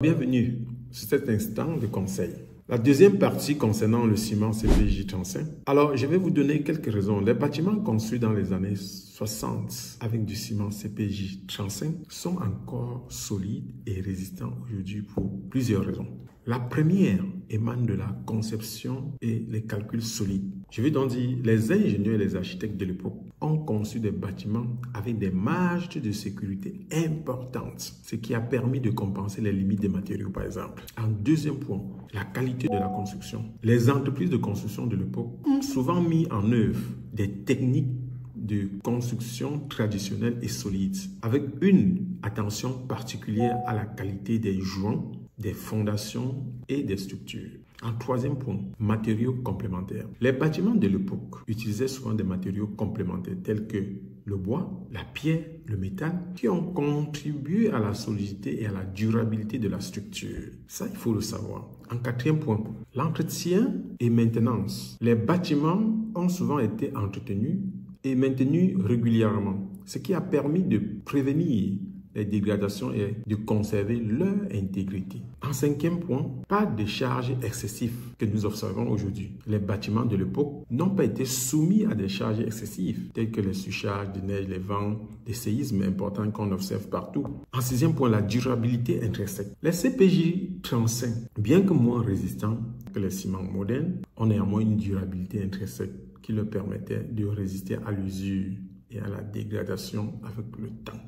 Bienvenue sur cet instant de conseil. La deuxième partie concernant le ciment CPJ35. Alors, je vais vous donner quelques raisons. Les bâtiments construits dans les années 60 avec du ciment CPJ35 sont encore solides et résistants aujourd'hui pour plusieurs raisons. La première émane de la conception et les calculs solides. Je veux donc dire, les ingénieurs et les architectes de l'époque ont conçu des bâtiments avec des marges de sécurité importantes, ce qui a permis de compenser les limites des matériaux, par exemple. En deuxième point, la qualité de la construction. Les entreprises de construction de l'époque ont souvent mis en œuvre des techniques de construction traditionnelle et solide, avec une attention particulière à la qualité des joints, des fondations et des structures. En troisième point, matériaux complémentaires. Les bâtiments de l'époque utilisaient souvent des matériaux complémentaires tels que le bois, la pierre, le métal, qui ont contribué à la solidité et à la durabilité de la structure. Ça, il faut le savoir. En quatrième point, l'entretien et maintenance. Les bâtiments ont souvent été entretenus et maintenus régulièrement, ce qui a permis de prévenir les dégradations et de conserver leur intégrité. En cinquième point, pas de charges excessives que nous observons aujourd'hui. Les bâtiments de l'époque n'ont pas été soumis à des charges excessives, telles que les surcharges de neige, les vents, les séismes importants qu'on observe partout. En sixième point, la durabilité intrinsèque. Les CPJ35, bien que moins résistants que les ciments modernes, ont néanmoins une durabilité intrinsèque qui leur permettait de résister à l'usure et à la dégradation avec le temps.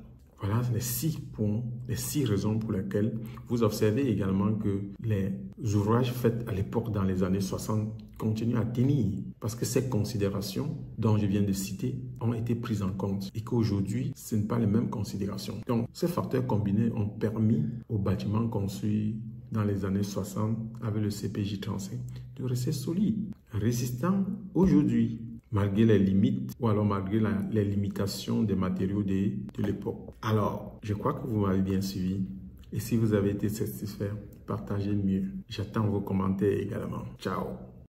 Voilà les 6 points, les 6 raisons pour lesquelles vous observez également que les ouvrages faits à l'époque dans les années 60 continuent à tenir parce que ces considérations dont je viens de citer ont été prises en compte et qu'aujourd'hui, ce n'est pas les mêmes considérations. Donc, ces facteurs combinés ont permis aux bâtiments construits dans les années 60 avec le CPJ35 de rester solides, résistants aujourd'hui, malgré les limites ou alors malgré les limitations des matériaux de l'époque. Alors, je crois que vous m'avez bien suivi. Et si vous avez été satisfait, partagez mieux. J'attends vos commentaires également. Ciao!